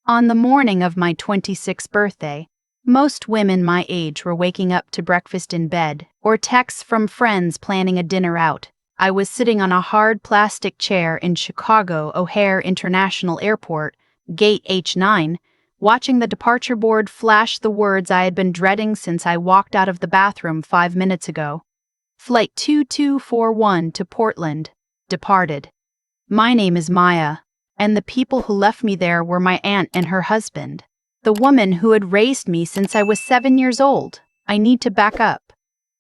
On the morning of my 26th birthday, most women my age were waking up to breakfast in bed or texts from friends planning a dinner out. I was sitting on a hard plastic chair in Chicago O'Hare International Airport, Gate H9, watching the departure board flash the words I had been dreading since I walked out of the bathroom 5 minutes ago. Flight 2241 to Portland, departed. My name is Maya, and the people who left me there were my aunt and her husband, the woman who had raised me since I was 7 years old. I need to back up,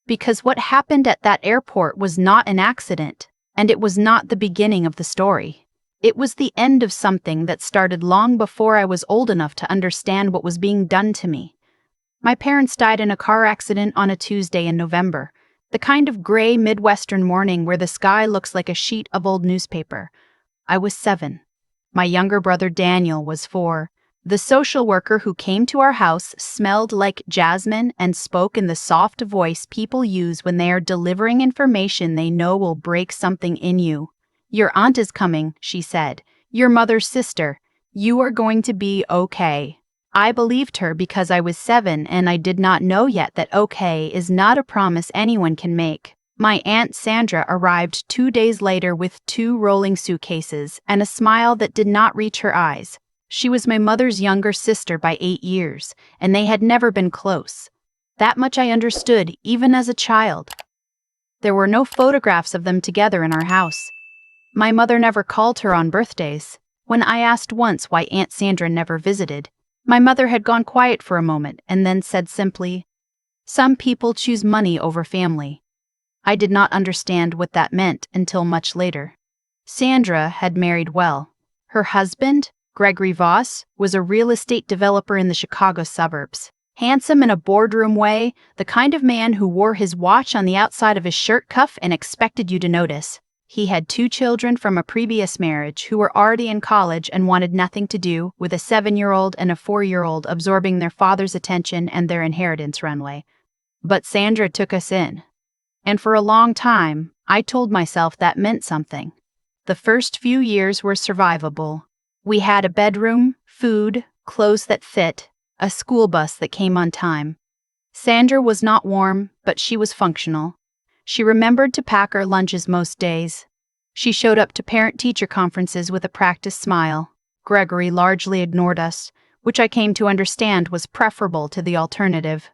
because what happened at that airport was not an accident, and it was not the beginning of the story. It was the end of something that started long before I was old enough to understand what was being done to me. My parents died in a car accident on a Tuesday in November, the kind of gray Midwestern morning where the sky looks like a sheet of old newspaper. I was 7. My younger brother Daniel was 4. The social worker who came to our house smelled like jasmine and spoke in the soft voice people use when they are delivering information they know will break something in you. "Your aunt is coming," she said. "Your mother's sister. You are going to be okay." I believed her because I was 7 and I did not know yet that okay is not a promise anyone can make. My Aunt Sandra arrived 2 days later with 2 rolling suitcases and a smile that did not reach her eyes. She was my mother's younger sister by 8 years, and they had never been close. That much I understood, even as a child. There were no photographs of them together in our house. My mother never called her on birthdays. When I asked once why Aunt Sandra never visited, my mother had gone quiet for a moment and then said simply, "Some people choose money over family." I did not understand what that meant until much later. Sandra had married well. Her husband, Gregory Voss, was a real estate developer in the Chicago suburbs. Handsome in a boardroom way, the kind of man who wore his watch on the outside of his shirt cuff and expected you to notice. He had 2 children from a previous marriage who were already in college and wanted nothing to do with a 7-year-old and a 4-year-old absorbing their father's attention and their inheritance runway. But Sandra took us in. And for a long time, I told myself that meant something. The first few years were survivable. We had a bedroom, food, clothes that fit, a school bus that came on time. Sandra was not warm, but she was functional. She remembered to pack our lunches most days. She showed up to parent-teacher conferences with a practiced smile. Gregory largely ignored us, which I came to understand was preferable to the alternative.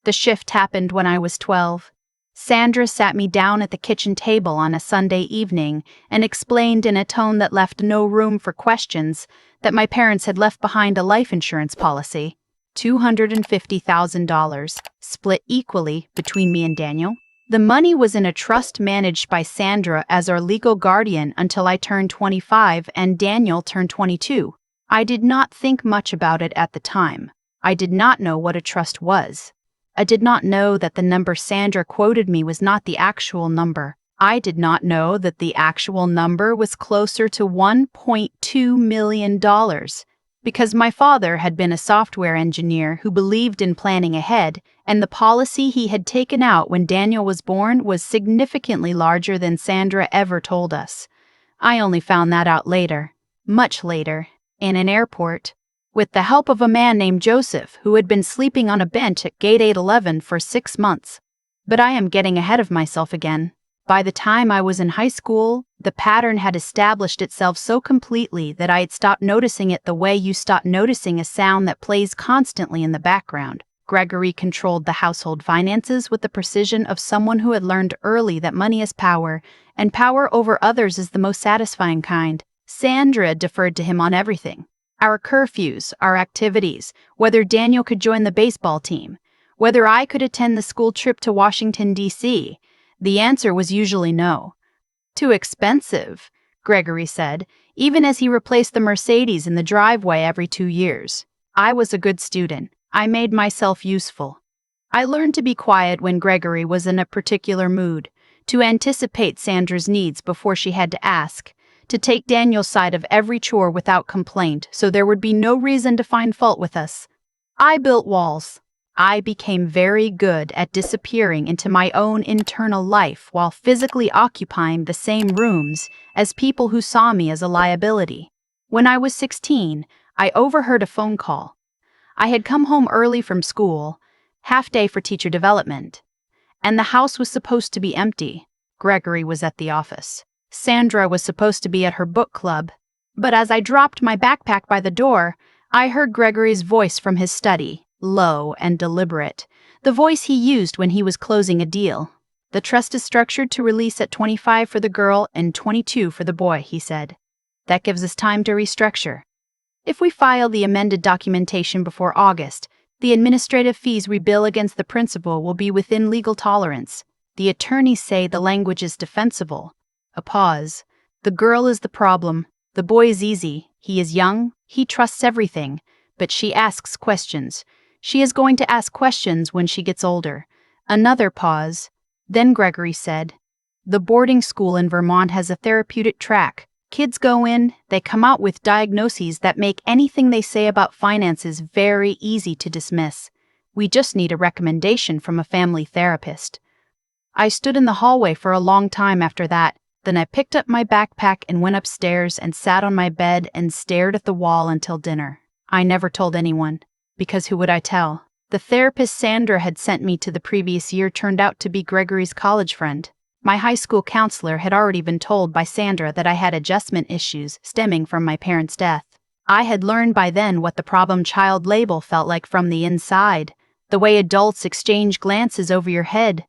The shift happened when I was 12. Sandra sat me down at the kitchen table on a Sunday evening and explained in a tone that left no room for questions that my parents had left behind a life insurance policy, $250,000, split equally between me and Daniel. The money was in a trust managed by Sandra as our legal guardian until I turned 25 and Daniel turned 22. I did not think much about it at the time. I did not know what a trust was. I did not know that the number Sandra quoted me was not the actual number. I did not know that the actual number was closer to $1.2 million, because my father had been a software engineer who believed in planning ahead, and the policy he had taken out when Daniel was born was significantly larger than Sandra ever told us. I only found that out later, much later, in an airport, with the help of a man named Joseph who had been sleeping on a bench at Gate 811 for 6 months. But I am getting ahead of myself again. By the time I was in high school, the pattern had established itself so completely that I had stopped noticing it the way you stop noticing a sound that plays constantly in the background. Gregory controlled the household finances with the precision of someone who had learned early that money is power, and power over others is the most satisfying kind. Sandra deferred to him on everything. Our curfews, our activities, whether Daniel could join the baseball team, whether I could attend the school trip to Washington, D.C., the answer was usually no. "Too expensive," Gregory said, even as he replaced the Mercedes in the driveway every 2 years. I was a good student. I made myself useful. I learned to be quiet when Gregory was in a particular mood, to anticipate Sandra's needs before she had to ask, to take Daniel's side of every chore without complaint so there would be no reason to find fault with us. I built walls. I became very good at disappearing into my own internal life while physically occupying the same rooms as people who saw me as a liability. When I was 16, I overheard a phone call. I had come home early from school, half day for teacher development, and the house was supposed to be empty. Gregory was at the office. Sandra was supposed to be at her book club, but as I dropped my backpack by the door, I heard Gregory's voice from his study, low and deliberate, the voice he used when he was closing a deal. "The trust is structured to release at 25 for the girl and 22 for the boy," he said. "That gives us time to restructure. If we file the amended documentation before August, the administrative fees we bill against the principal will be within legal tolerance. The attorneys say the language is defensible." A pause. "The girl is the problem. The boy is easy. He is young. He trusts everything. But she asks questions. She is going to ask questions when she gets older." Another pause. Then Gregory said, "The boarding school in Vermont has a therapeutic track. Kids go in, they come out with diagnoses that make anything they say about finances very easy to dismiss. We just need a recommendation from a family therapist." I stood in the hallway for a long time after that. Then I picked up my backpack and went upstairs and sat on my bed and stared at the wall until dinner. I never told anyone, because who would I tell? The therapist Sandra had sent me to the previous year turned out to be Gregory's college friend. My high school counselor had already been told by Sandra that I had adjustment issues stemming from my parents' death. I had learned by then what the problem child label felt like from the inside, the way adults exchange glances over your head,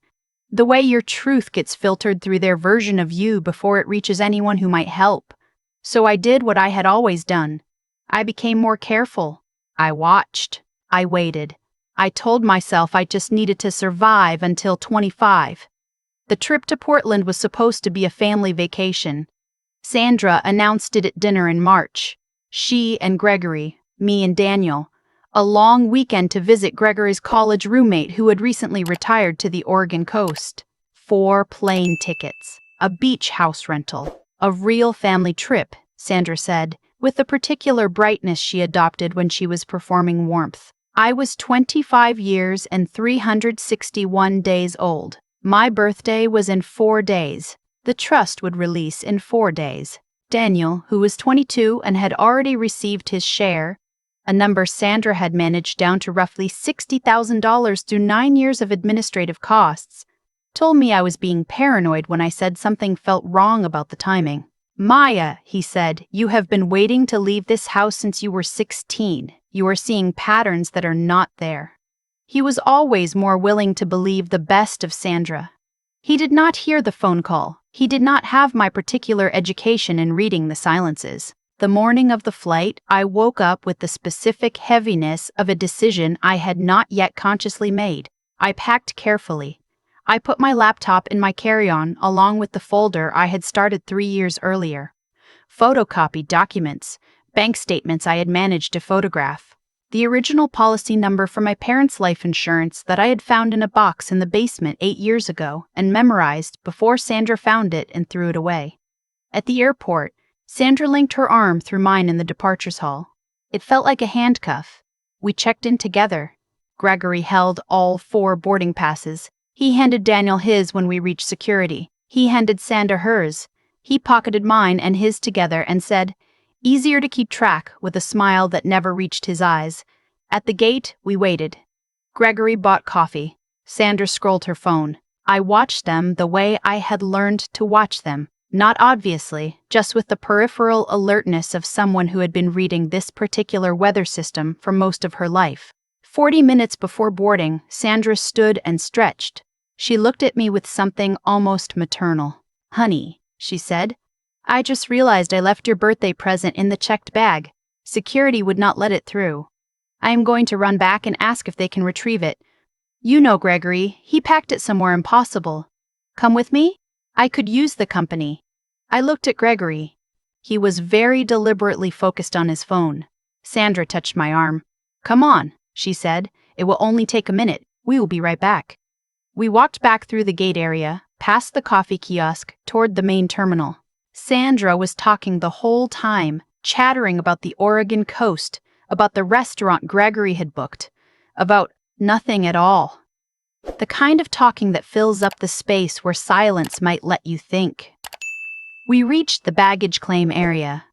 the way your truth gets filtered through their version of you before it reaches anyone who might help. So I did what I had always done. I became more careful. I watched. I waited. I told myself I just needed to survive until 25. The trip to Portland was supposed to be a family vacation. Sandra announced it at dinner in March. She and Gregory, me and Daniel. A long weekend to visit Gregory's college roommate who had recently retired to the Oregon coast. 4 plane tickets. A beach house rental. A real family trip, Sandra said, with the particular brightness she adopted when she was performing warmth. I was 25 years and 361 days old. My birthday was in 4 days. The trust would release in 4 days. Daniel, who was 22 and had already received his share, a number Sandra had managed down to roughly $60,000 through 9 years of administrative costs, told me I was being paranoid when I said something felt wrong about the timing. "Maya," he said, "you have been waiting to leave this house since you were 16. You are seeing patterns that are not there." He was always more willing to believe the best of Sandra. He did not hear the phone call. He did not have my particular education in reading the silences. The morning of the flight, I woke up with the specific heaviness of a decision I had not yet consciously made. I packed carefully. I put my laptop in my carry-on along with the folder I had started 3 years earlier. Photocopied documents, bank statements I had managed to photograph, the original policy number for my parents' life insurance that I had found in a box in the basement 8 years ago and memorized before Sandra found it and threw it away. At the airport, Sandra linked her arm through mine in the departures hall. It felt like a handcuff. We checked in together. Gregory held all 4 boarding passes. He handed Daniel his when we reached security. He handed Sandra hers. He pocketed mine and his together and said, "Easier to keep track," with a smile that never reached his eyes. At the gate, we waited. Gregory bought coffee. Sandra scrolled her phone. I watched them the way I had learned to watch them. Not obviously, just with the peripheral alertness of someone who had been reading this particular weather system for most of her life. 40 minutes before boarding, Sandra stood and stretched. She looked at me with something almost maternal. "Honey," she said, "I just realized I left your birthday present in the checked bag. Security would not let it through. I am going to run back and ask if they can retrieve it. You know Gregory, he packed it somewhere impossible. Come with me? I could use the company." I looked at Gregory. He was very deliberately focused on his phone. Sandra touched my arm. "Come on," she said. "It will only take a minute. We will be right back." We walked back through the gate area, past the coffee kiosk, toward the main terminal. Sandra was talking the whole time, chattering about the Oregon coast, about the restaurant Gregory had booked, about nothing at all. The kind of talking that fills up the space where silence might let you think. We reached the baggage claim area.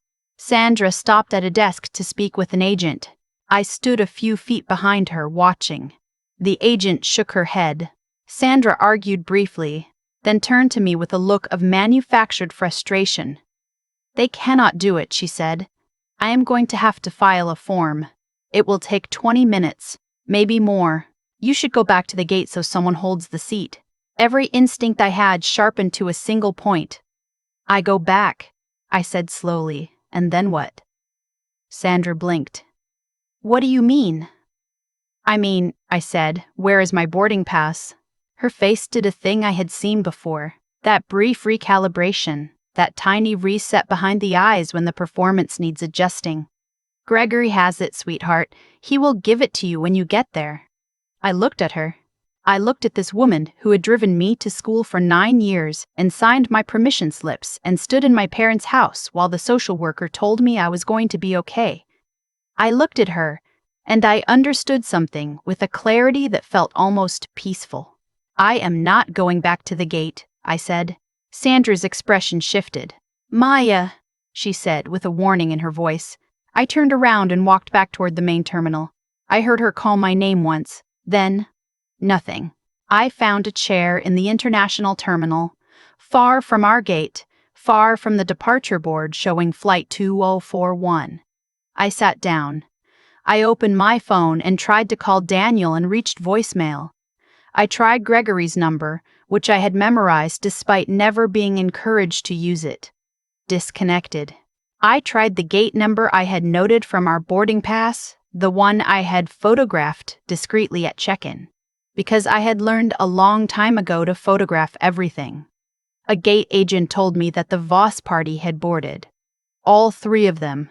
Sandra stopped at a desk to speak with an agent. I stood a few feet behind her, watching. The agent shook her head. Sandra argued briefly, then turned to me with a look of manufactured frustration. "They cannot do it," she said. "I am going to have to file a form. It will take 20 minutes, maybe more. You should go back to the gate so someone holds the seat." Every instinct I had sharpened to a single point. "I go back," I said slowly, "and then what?" Sandra blinked. "What do you mean?" I said, "where is my boarding pass?" Her face did a thing I had seen before. That brief recalibration, that tiny reset behind the eyes when the performance needs adjusting. "Gregory has it, sweetheart. He will give it to you when you get there." I looked at her. I looked at this woman who had driven me to school for 9 years and signed my permission slips and stood in my parents' house while the social worker told me I was going to be okay. I looked at her, and I understood something with a clarity that felt almost peaceful. "I am not going back to the gate," I said. Sandra's expression shifted. "Maya," she said with a warning in her voice. I turned around and walked back toward the main terminal. I heard her call my name once, then nothing. I found a chair in the international terminal, far from our gate, far from the departure board showing Flight 2041. I sat down. I opened my phone and tried to call Daniel and reached voicemail. I tried Gregory's number, which I had memorized despite never being encouraged to use it. Disconnected. I tried the gate number I had noted from our boarding pass, the one I had photographed discreetly at check-in, because I had learned a long time ago to photograph everything. A gate agent told me that the Voss party had boarded. All 3 of them.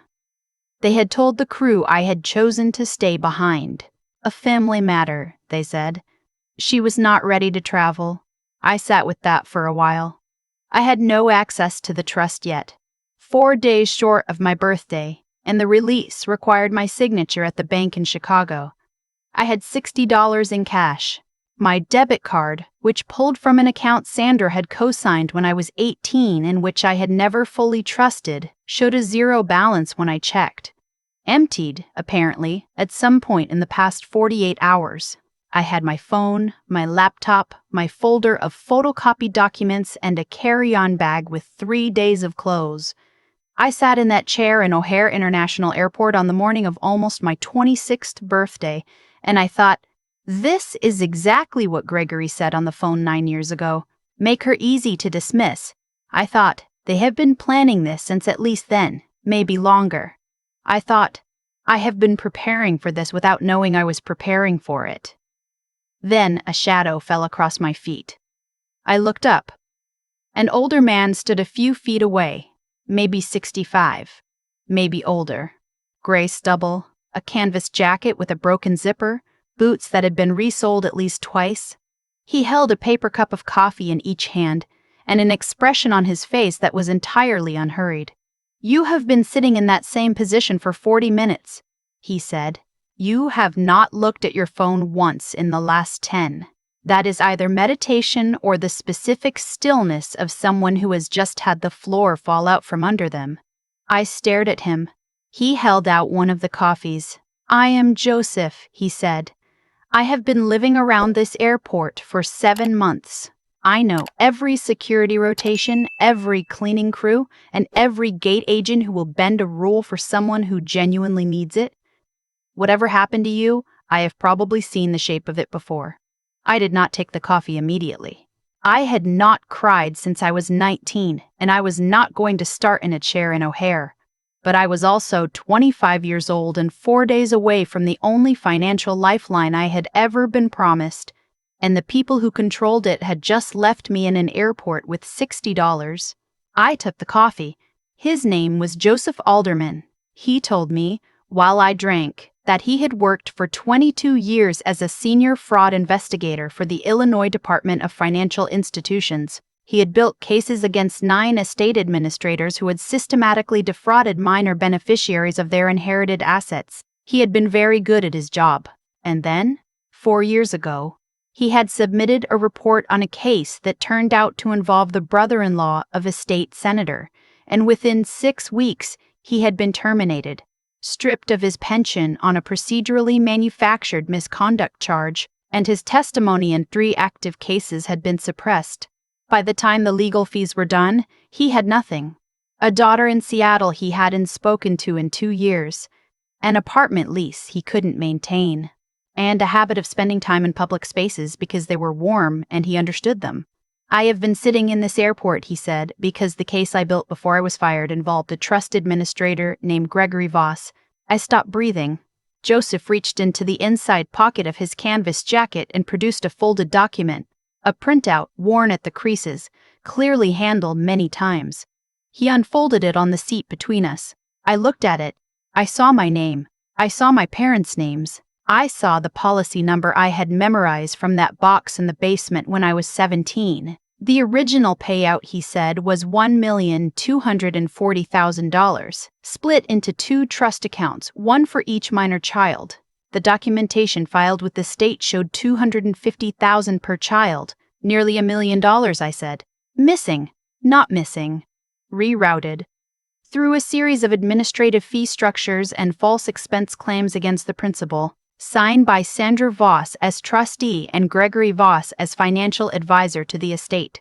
They had told the crew I had chosen to stay behind. A family matter, they said. She was not ready to travel. I sat with that for a while. I had no access to the trust yet. 4 days short of my birthday, and the release required my signature at the bank in Chicago. I had $60 in cash. My debit card, which pulled from an account Sandra had co-signed when I was 18 and which I had never fully trusted, showed a 0 balance when I checked. Emptied, apparently, at some point in the past 48 hours. I had my phone, my laptop, my folder of photocopied documents, and a carry-on bag with 3 days of clothes. I sat in that chair in O'Hare International Airport on the morning of almost my 26th birthday, and I thought, this is exactly what Gregory said on the phone 9 years ago. Make her easy to dismiss. I thought, they have been planning this since at least then, maybe longer. I thought, I have been preparing for this without knowing I was preparing for it. Then a shadow fell across my feet. I looked up. An older man stood a few feet away, maybe 65, maybe older. Gray stubble, a canvas jacket with a broken zipper, boots that had been resoled at least twice. He held a paper cup of coffee in each hand, and an expression on his face that was entirely unhurried. "You have been sitting in that same position for 40 minutes, he said. "You have not looked at your phone once in the last 10. That is either meditation or the specific stillness of someone who has just had the floor fall out from under them." I stared at him. He held out one of the coffees. "I am Joseph," he said. "I have been living around this airport for 7 months. I know every security rotation, every cleaning crew, and every gate agent who will bend a rule for someone who genuinely needs it. Whatever happened to you, I have probably seen the shape of it before." I did not take the coffee immediately. I had not cried since I was 19, and I was not going to start in a chair in O'Hare. But I was also 25 years old and 4 days away from the only financial lifeline I had ever been promised, and the people who controlled it had just left me in an airport with $60. I took the coffee. His name was Joseph Alderman. He told me, while I drank, that he had worked for 22 years as a senior fraud investigator for the Illinois Department of Financial Institutions. He had built cases against 9 estate administrators who had systematically defrauded minor beneficiaries of their inherited assets. He had been very good at his job. And then, 4 years ago, he had submitted a report on a case that turned out to involve the brother-in-law of a state senator, and within 6 weeks, He had been terminated, stripped of his pension on a procedurally manufactured misconduct charge, and his testimony in 3 active cases had been suppressed. By the time the legal fees were done, he had nothing. A daughter in Seattle he hadn't spoken to in 2 years, an apartment lease he couldn't maintain, and a habit of spending time in public spaces because they were warm and he understood them. "I have been sitting in this airport," he said, "because the case I built before I was fired involved a trust administrator named Gregory Voss." I stopped breathing. Joseph reached into the inside pocket of his canvas jacket and produced a folded document, a printout worn at the creases, clearly handled many times. He unfolded it on the seat between us. I looked at it. I saw my name. I saw my parents' names. I saw the policy number I had memorized from that box in the basement when I was 17. The original payout, he said, was $1,240,000, split into 2 trust accounts, one for each minor child. The documentation filed with the state showed $250,000 per child, nearly $1 million, I said. Missing, not missing. Rerouted. Through a series of administrative fee structures and false expense claims against the principal, signed by Sandra Voss as trustee and Gregory Voss as financial advisor to the estate.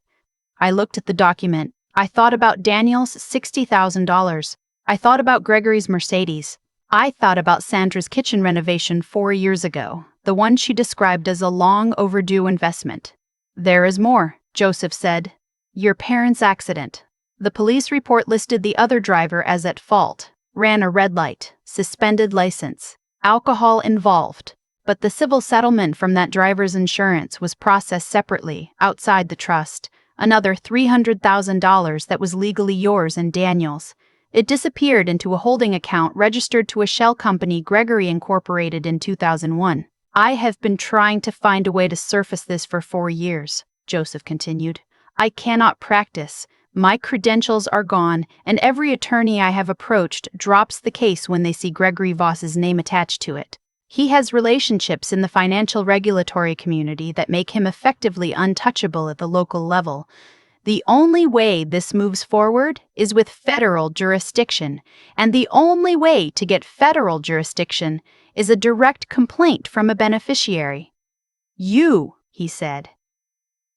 I looked at the document. I thought about Daniel's $60,000. I thought about Gregory's Mercedes. I thought about Sandra's kitchen renovation 4 years ago, the one she described as a long overdue investment. "There is more," Joseph said. "Your parents' accident." The police report listed the other driver as at fault, ran a red light, suspended license, alcohol involved, but the civil settlement from that driver's insurance was processed separately, outside the trust, another $300,000 that was legally yours and Daniel's. It disappeared into a holding account registered to a shell company Gregory incorporated in 2001. "I have been trying to find a way to surface this for 4 years, Joseph continued. "I cannot practice. My credentials are gone, and every attorney I have approached drops the case when they see Gregory Voss's name attached to it. He has relationships in the financial regulatory community that make him effectively untouchable at the local level. The only way this moves forward is with federal jurisdiction, and the only way to get federal jurisdiction is a direct complaint from a beneficiary." "You," he said.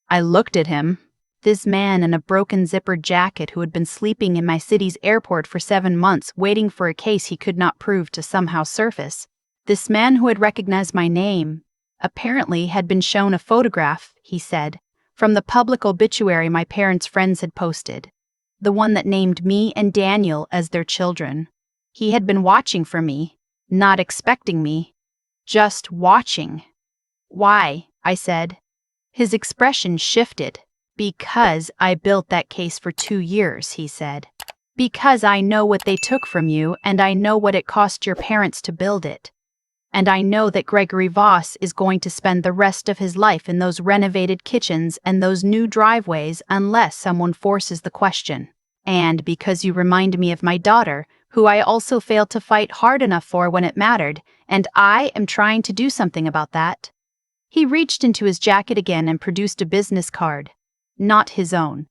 I looked at him. This man in a broken zippered jacket who had been sleeping in my city's airport for 7 months waiting for a case he could not prove to somehow surface. This man who had recognized my name, apparently had been shown a photograph, he said, from the public obituary my parents' friends had posted, the one that named me and Daniel as their children. He had been watching for me, not expecting me, just watching. "Why?" I said. His expression shifted. "Because I built that case for 2 years," he said. "Because I know what they took from you, and I know what it cost your parents to build it. And I know that Gregory Voss is going to spend the rest of his life in those renovated kitchens and those new driveways unless someone forces the question. And because you remind me of my daughter, who I also failed to fight hard enough for when it mattered, and I am trying to do something about that." He reached into his jacket again and produced a business card. Not his own.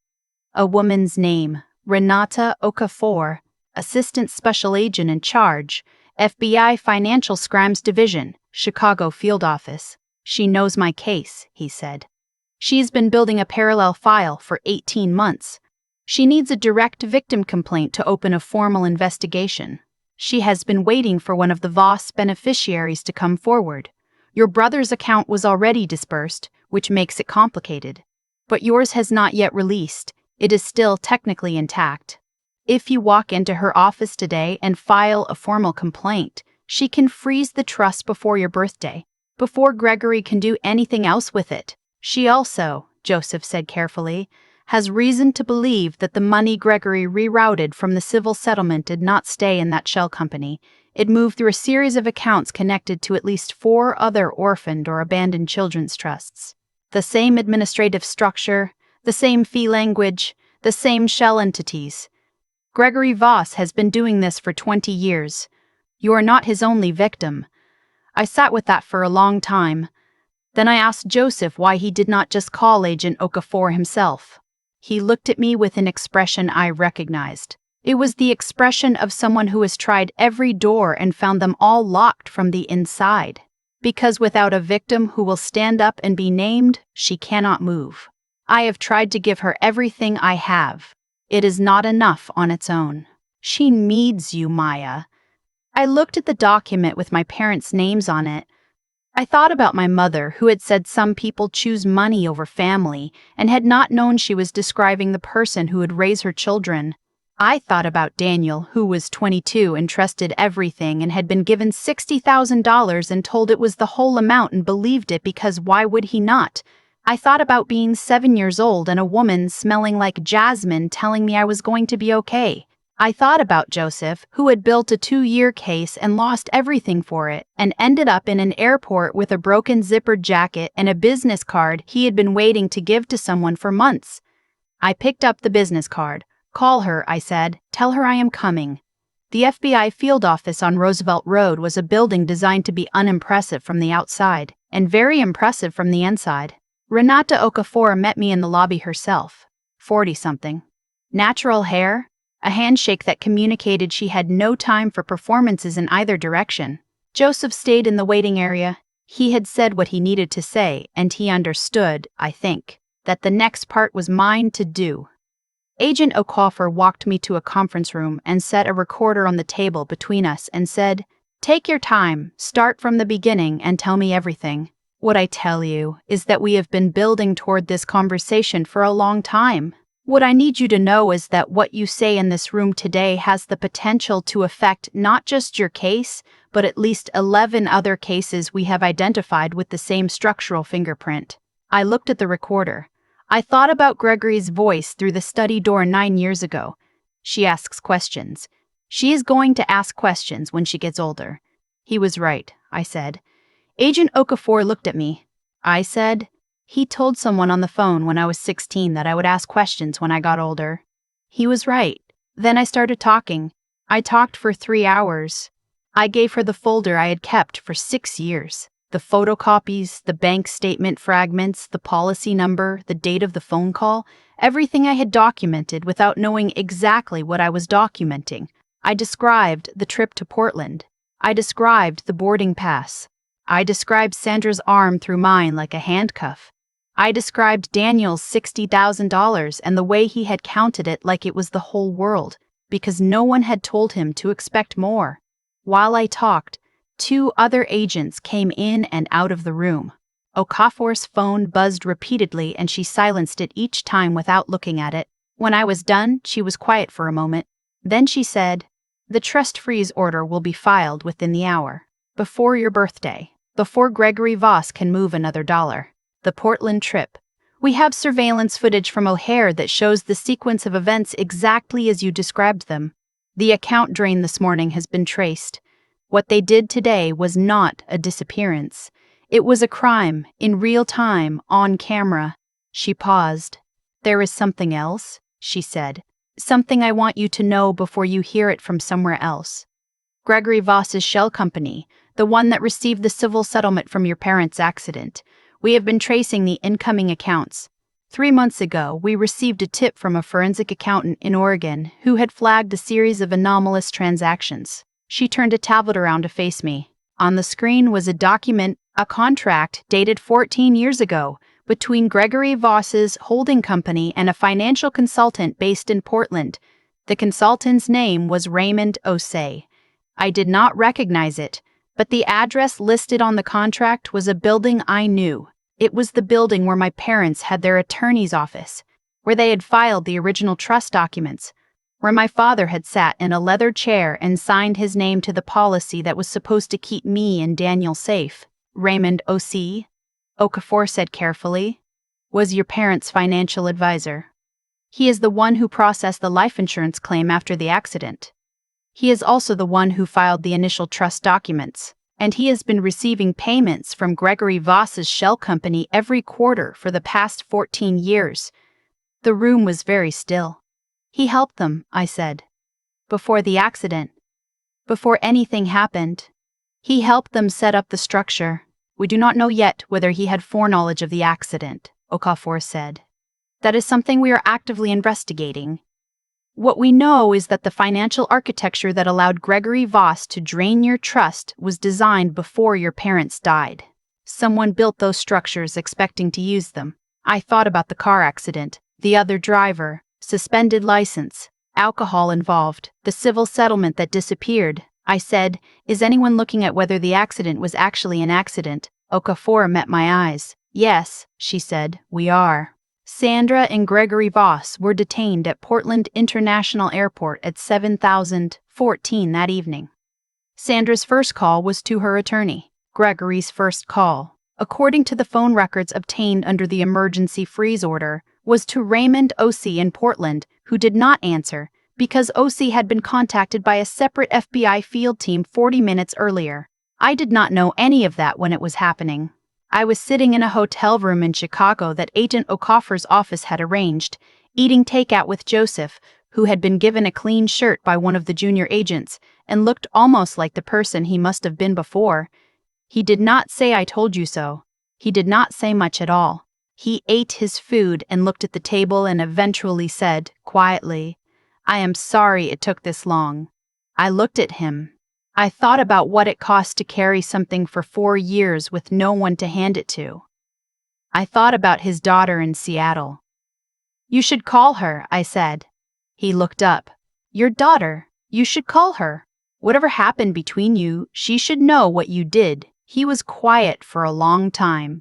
A woman's name, Renata Okafor, Assistant Special Agent in Charge, FBI Financial Crimes Division, Chicago Field Office. "She knows my case," he said. "She's been building a parallel file for 18 months. She needs a direct victim complaint to open a formal investigation. She has been waiting for one of the Voss beneficiaries to come forward. Your brother's account was already dispersed, which makes it complicated. But yours has not yet released. It is still technically intact. If you walk into her office today and file a formal complaint, she can freeze the trust before your birthday, before Gregory can do anything else with it. She also," Joseph said carefully, "has reason to believe that the money Gregory rerouted from the civil settlement did not stay in that shell company. It moved through a series of accounts connected to at least 4 other orphaned or abandoned children's trusts. The same administrative structure, the same fee language, the same shell entities. Gregory Voss has been doing this for 20 years. You are not his only victim." I sat with that for a long time. Then I asked Joseph why he did not just call Agent Okafor himself. He looked at me with an expression I recognized. It was the expression of someone who has tried every door and found them all locked from the inside. Because without a victim who will stand up and be named, she cannot move. I have tried to give her everything I have. It is not enough on its own. She needs you, Maya. I looked at the document with my parents' names on it. I thought about my mother, who had said some people choose money over family, and had not known she was describing the person who would raise her children. I thought about Daniel, who was 22 and trusted everything and had been given $60,000 and told it was the whole amount and believed it because why would he not? I thought about being 7 years old and a woman smelling like jasmine telling me I was going to be okay. I thought about Joseph, who had built a 2-year case and lost everything for it, and ended up in an airport with a broken zippered jacket and a business card he had been waiting to give to someone for months. I picked up the business card. "Call her," I said. "Tell her I am coming." The FBI field office on Roosevelt Road was a building designed to be unimpressive from the outside, and very impressive from the inside. Renata Okafor met me in the lobby herself, 40-something. Natural hair, a handshake that communicated she had no time for performances in either direction. Joseph stayed in the waiting area. He had said what he needed to say, and he understood, I think, that the next part was mine to do. Agent Okafor walked me to a conference room and set a recorder on the table between us and said, "Take your time, start from the beginning and tell me everything. What I tell you is that we have been building toward this conversation for a long time. What I need you to know is that what you say in this room today has the potential to affect not just your case, but at least 11 other cases we have identified with the same structural fingerprint." I looked at the recorder. I thought about Gregory's voice through the study door 9 years ago. She asks questions. She is going to ask questions when she gets older. He was right, I said. Agent Okafor looked at me. I said, he told someone on the phone when I was 16 that I would ask questions when I got older. He was right. Then I started talking. I talked for 3 hours. I gave her the folder I had kept for 6 years. The photocopies, the bank statement fragments, the policy number, the date of the phone call, everything I had documented without knowing exactly what I was documenting. I described the trip to Portland. I described the boarding pass. I described Sandra's arm through mine like a handcuff. I described Daniel's $60,000 and the way he had counted it like it was the whole world, because no one had told him to expect more. While I talked, 2 other agents came in and out of the room. Okafor's phone buzzed repeatedly and she silenced it each time without looking at it. When I was done, she was quiet for a moment. Then she said, "The trust freeze order will be filed within the hour. Before your birthday. Before Gregory Voss can move another dollar. The Portland trip. We have surveillance footage from O'Hare that shows the sequence of events exactly as you described them. The account drain this morning has been traced. What they did today was not a disappearance. It was a crime, in real time, on camera." She paused. "There is something else," she said. "Something I want you to know before you hear it from somewhere else. Gregory Voss's shell company, the one that received the civil settlement from your parents' accident. We have been tracing the incoming accounts. 3 months ago, we received a tip from a forensic accountant in Oregon who had flagged a series of anomalous transactions." She turned a tablet around to face me. On the screen was a document, a contract dated 14 years ago, between Gregory Voss's holding company and a financial consultant based in Portland. The consultant's name was Raymond Osei. I did not recognize it, but the address listed on the contract was a building I knew. It was the building where my parents had their attorney's office, where they had filed the original trust documents, where my father had sat in a leather chair and signed his name to the policy that was supposed to keep me and Daniel safe. Raymond Osei, Okafor said carefully, was your parents' financial advisor. He is the one who processed the life insurance claim after the accident. He is also the one who filed the initial trust documents, and he has been receiving payments from Gregory Voss's shell company every quarter for the past 14 years. The room was very still. "He helped them," I said. "Before the accident. Before anything happened. He helped them set up the structure. We do not know yet whether he had foreknowledge of the accident," Okafor said. "That is something we are actively investigating." What we know is that the financial architecture that allowed Gregory Voss to drain your trust was designed before your parents died. Someone built those structures expecting to use them. I thought about the car accident, the other driver, suspended license, alcohol involved, the civil settlement that disappeared. I said, "Is anyone looking at whether the accident was actually an accident?" Okafor met my eyes. "Yes," she said, "we are." Sandra and Gregory Voss were detained at Portland International Airport at 7:14 that evening. Sandra's first call was to her attorney. Gregory's first call, according to the phone records obtained under the emergency freeze order, was to Raymond Ossie in Portland, who did not answer because Ossie had been contacted by a separate FBI field team 40 minutes earlier. I did not know any of that when it was happening. I was sitting in a hotel room in Chicago that Agent Okafor's office had arranged, eating takeout with Joseph, who had been given a clean shirt by one of the junior agents and looked almost like the person he must have been before. He did not say "I told you so." He did not say much at all. He ate his food and looked at the table and eventually said, quietly, "I am sorry it took this long." I looked at him. I thought about what it cost to carry something for 4 years with no one to hand it to. I thought about his daughter in Seattle. "You should call her," I said. He looked up. "Your daughter? You should call her. Whatever happened between you, she should know what you did." He was quiet for a long time.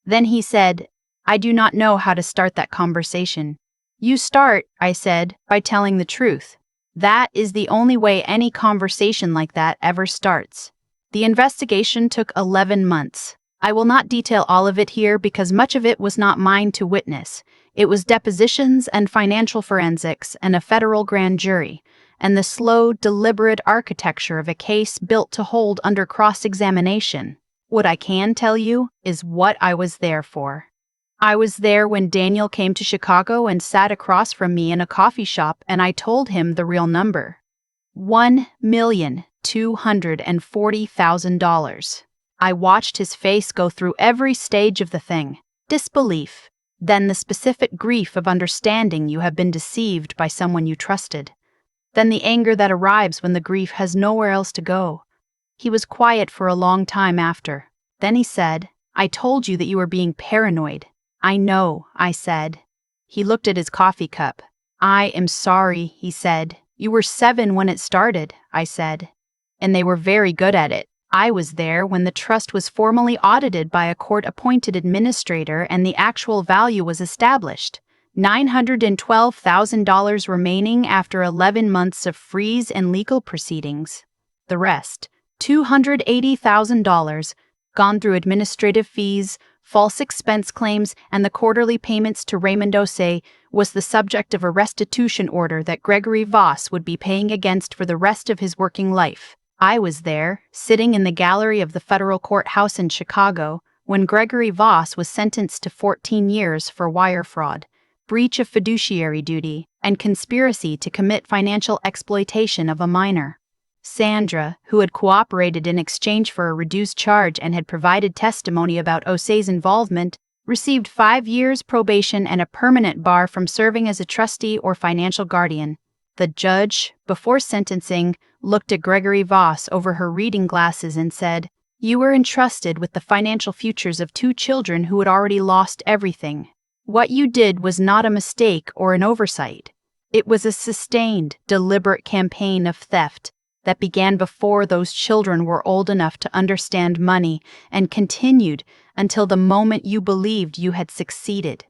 Then he said, "I do not know how to start that conversation." "You start," I said, "by telling the truth. That is the only way any conversation like that ever starts." The investigation took 11 months. I will not detail all of it here because much of it was not mine to witness. It was depositions and financial forensics and a federal grand jury, and the slow, deliberate architecture of a case built to hold under cross-examination. What I can tell you is what I was there for. I was there when Daniel came to Chicago and sat across from me in a coffee shop, and I told him the real number. $1,240,000. I watched his face go through every stage of the thing. Disbelief, then the specific grief of understanding you have been deceived by someone you trusted, then the anger that arrives when the grief has nowhere else to go. He was quiet for a long time after. Then he said, "I told you that you were being paranoid." "I know," I said. He looked at his coffee cup. "I am sorry," he said. "You were 7 when it started," I said. "And they were very good at it. I was there when the trust was formally audited by a court-appointed administrator and the actual value was established. $912,000 remaining after 11 months of freeze and legal proceedings. The rest, $280,000, gone through administrative fees, false expense claims, and the quarterly payments to Raymond Ossie, was the subject of a restitution order that Gregory Voss would be paying against for the rest of his working life. I was there, sitting in the gallery of the federal courthouse in Chicago, when Gregory Voss was sentenced to 14 years for wire fraud, breach of fiduciary duty, and conspiracy to commit financial exploitation of a minor. Sandra, who had cooperated in exchange for a reduced charge and had provided testimony about Ossie's involvement, received 5 years probation and a permanent bar from serving as a trustee or financial guardian. The judge, before sentencing, looked at Gregory Voss over her reading glasses and said, "You were entrusted with the financial futures of 2 children who had already lost everything. What you did was not a mistake or an oversight. It was a sustained, deliberate campaign of theft that began before those children were old enough to understand money and continued until the moment you believed you had succeeded.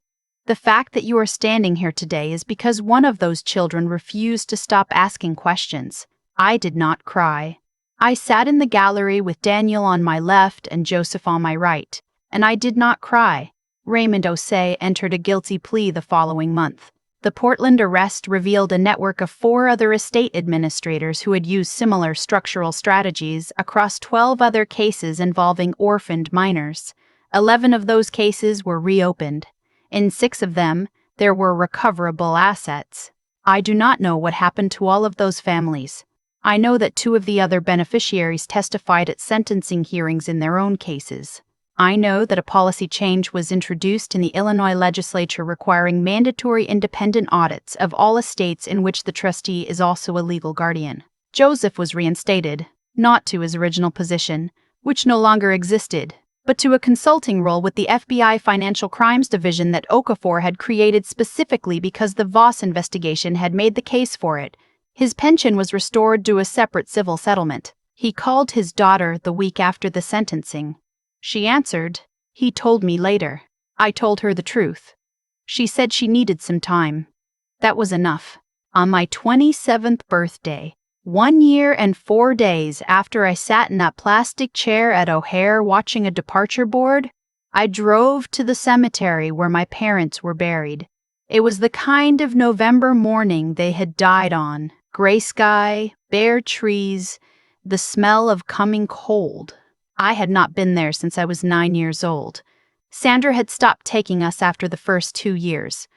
The fact that you are standing here today is because one of those children refused to stop asking questions. I did not cry. I sat in the gallery with Daniel on my left and Joseph on my right, and I did not cry. Raymond Ossie entered a guilty plea the following month. The Portland arrest revealed a network of 4 other estate administrators who had used similar structural strategies across 12 other cases involving orphaned minors. 11 of those cases were reopened. In 6 of them, there were recoverable assets. I do not know what happened to all of those families. I know that 2 of the other beneficiaries testified at sentencing hearings in their own cases. I know that a policy change was introduced in the Illinois legislature requiring mandatory independent audits of all estates in which the trustee is also a legal guardian. Joseph was reinstated, not to his original position, which no longer existed, but to a consulting role with the FBI Financial Crimes Division that Okafor had created specifically because the Voss investigation had made the case for it. His pension was restored to a separate civil settlement. He called his daughter the week after the sentencing. She answered. He told me later. I told her the truth. She said she needed some time. That was enough. On my 27th birthday, 1 year and 4 days after I sat in that plastic chair at O'Hare watching a departure board, I drove to the cemetery where my parents were buried. It was the kind of November morning they had died on. Gray sky, bare trees, the smell of coming cold. I had not been there since I was 9 years old. Sandra had stopped taking us after the first 2 years.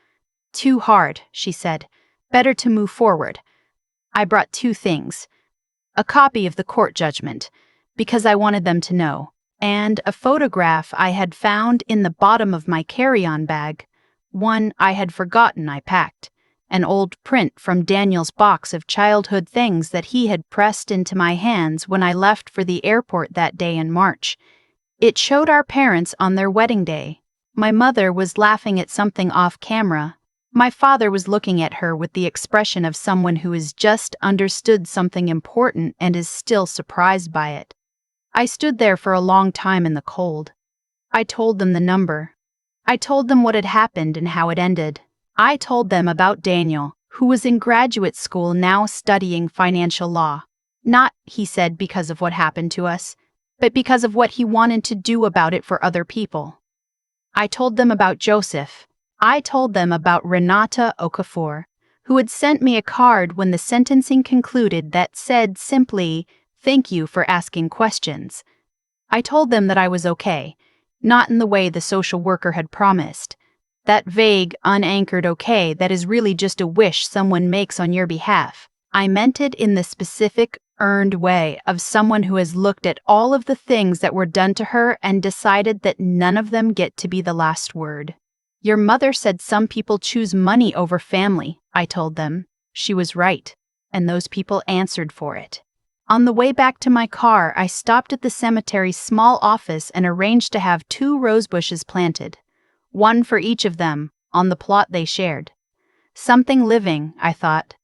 Too hard, she said. Better to move forward. I brought 2 things. A copy of the court judgment, because I wanted them to know, and a photograph I had found in the bottom of my carry-on bag. One I had forgotten I packed. An old print from Daniel's box of childhood things that he had pressed into my hands when I left for the airport that day in March. It showed our parents on their wedding day. My mother was laughing at something off camera. My father was looking at her with the expression of someone who has just understood something important and is still surprised by it. I stood there for a long time in the cold. I told them the number. I told them what had happened and how it ended. I told them about Daniel, who was in graduate school now studying financial law. Not, he said, because of what happened to us, but because of what he wanted to do about it for other people. I told them about Joseph. I told them about Renata Okafor, who had sent me a card when the sentencing concluded that said simply, "Thank you for asking questions." I told them that I was okay, not in the way the social worker had promised. That vague, unanchored okay that is really just a wish someone makes on your behalf. I meant it in the specific, earned way of someone who has looked at all of the things that were done to her and decided that none of them get to be the last word. Your mother said some people choose money over family, I told them. She was right, and those people answered for it. On the way back to my car, I stopped at the cemetery's small office and arranged to have 2 rose bushes planted. One for each of them, on the plot they shared. Something living, I thought.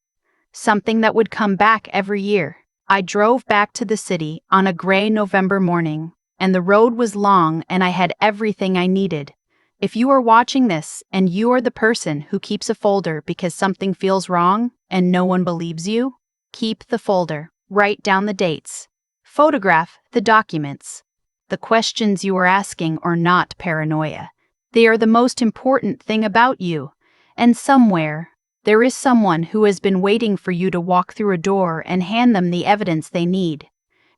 Something that would come back every year. I drove back to the city on a gray November morning, and the road was long and I had everything I needed. If you are watching this and you are the person who keeps a folder because something feels wrong and no one believes you, keep the folder. Write down the dates. Photograph the documents. The questions you are asking are not paranoia. They are the most important thing about you, and somewhere, there is someone who has been waiting for you to walk through a door and hand them the evidence they need.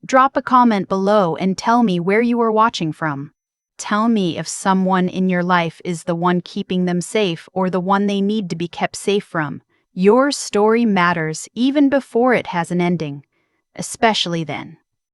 Drop a comment below and tell me where you are watching from. Tell me if someone in your life is the one keeping them safe or the one they need to be kept safe from. Your story matters even before it has an ending, especially then.